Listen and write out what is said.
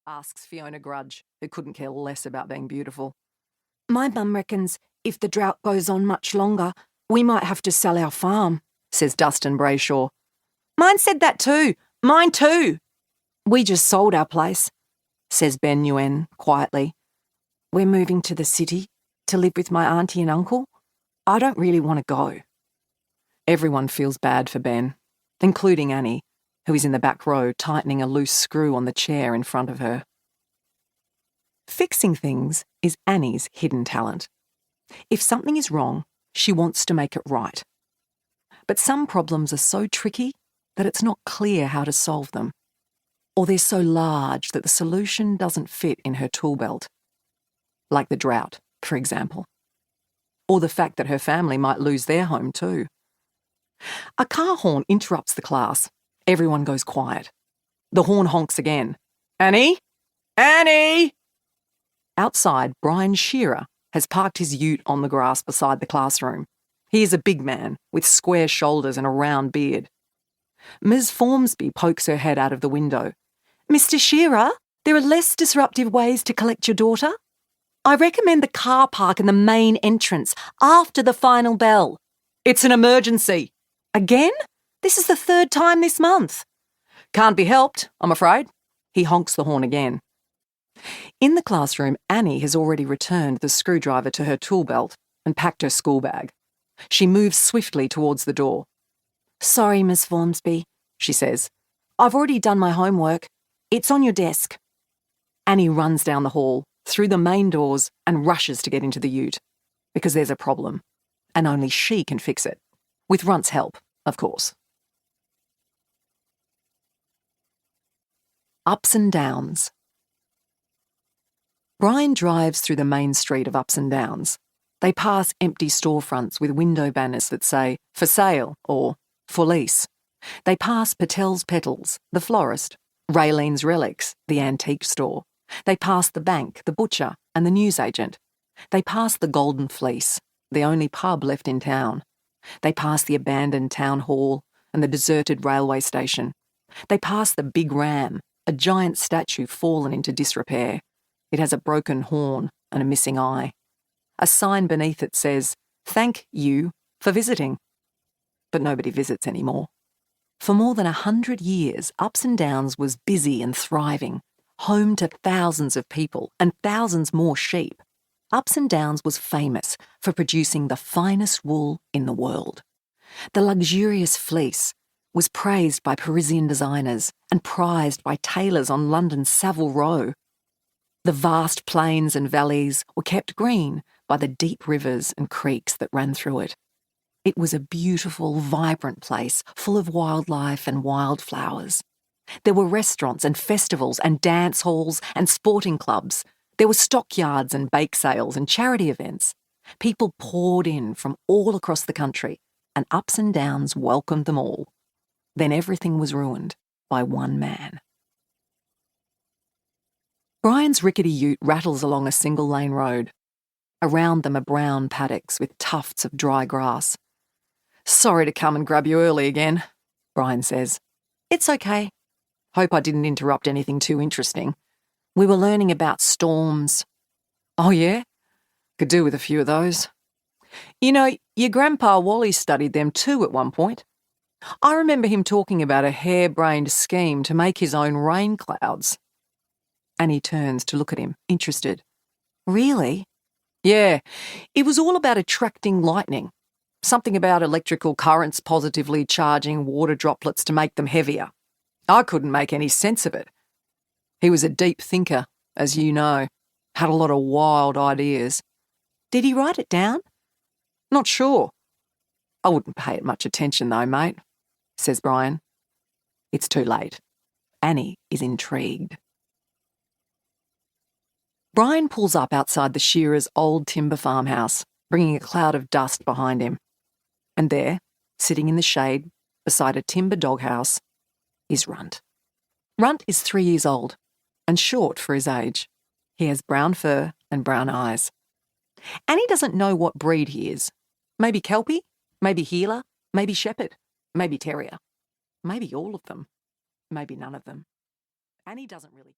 asks Fiona Grudge, who couldn't care less about being beautiful. My mum reckons if the drought goes on much longer, we might have to sell our farm, says Dustin Brayshaw. Mine said that too. Mine too. We just sold our place, says Ben Nguyen quietly. We're moving to the city to live with my auntie and uncle. I don't really want to go. Everyone feels bad for Ben, including Annie, who is in the back row tightening a loose screw on the chair in front of her. Fixing things is Annie's hidden talent. If something is wrong, she wants to make it right. But some problems are so tricky that it's not clear how to solve them, or they're so large that the solution doesn't fit in her tool belt. Like the drought, for example. Or the fact that her family might lose their home too. A car horn interrupts the class. Everyone goes quiet. The horn honks again. Annie? Annie! Outside, Brian Shearer has parked his ute on the grass beside the classroom. He is a big man with square shoulders and a round beard. Ms. Formsby pokes her head out of the window. Mr. Shearer, there are less disruptive ways to collect your daughter. I recommend the car park in the main entrance after the final bell. It's an emergency. Again? This is the third time this month. Can't be helped, I'm afraid. He honks the horn again. In the classroom, Annie has already returned the screwdriver to her tool belt and packed her school bag. She moves swiftly towards the door. Sorry, Miss Formsby, she says. I've already done my homework. It's on your desk. Annie runs down the hall, through the main doors, and rushes to get into the ute. Because there's a problem, and only she can fix it. With Runt's help, of course. Upson Downs. Brian drives through the main street of Upson Downs. They pass empty storefronts with window banners that say, for sale or for lease. They pass Patel's Petals, the florist, Raylene's Relics, the antique store. They pass the bank, the butcher, and the newsagent. They pass the Golden Fleece, the only pub left in town. They pass the abandoned town hall and the deserted railway station. They pass the Big Ram, a giant statue fallen into disrepair. It has a broken horn and a missing eye. A sign beneath it says, "Thank you for visiting." But nobody visits anymore. For more than 100 years, Upson Downs was busy and thriving, home to thousands of people and thousands more sheep. Upson Downs was famous for producing the finest wool in the world. The luxurious fleece was praised by Parisian designers and prized by tailors on London's Savile Row. The vast plains and valleys were kept green by the deep rivers and creeks that ran through it. It was a beautiful, vibrant place full of wildlife and wildflowers. There were restaurants and festivals and dance halls and sporting clubs. There were stockyards and bake sales and charity events. People poured in from all across the country, and Upson Downs welcomed them all. Then everything was ruined by one man. Brian's rickety ute rattles along a single-lane road. Around them are brown paddocks with tufts of dry grass. Sorry to come and grab you early again, Brian says. It's okay. Hope I didn't interrupt anything too interesting. We were learning about storms. Oh yeah? Could do with a few of those. You know, your grandpa Wally studied them too at one point. I remember him talking about a harebrained scheme to make his own rain clouds. Annie turns to look at him, interested. Really? Yeah, it was all about attracting lightning. Something about electrical currents positively charging water droplets to make them heavier. I couldn't make any sense of it. He was a deep thinker, as you know. Had a lot of wild ideas. Did he write it down? Not sure. I wouldn't pay it much attention though, mate, says Brian. It's too late. Annie is intrigued. Brian pulls up outside the Shearer's old timber farmhouse, bringing a cloud of dust behind him. And there, sitting in the shade, beside a timber doghouse, is Runt. Runt is 3 years old, and short for his age. He has brown fur and brown eyes. Annie doesn't know what breed he is. Maybe Kelpie, maybe Heeler, maybe Shepherd, maybe Terrier. Maybe all of them, maybe none of them. Annie doesn't really care.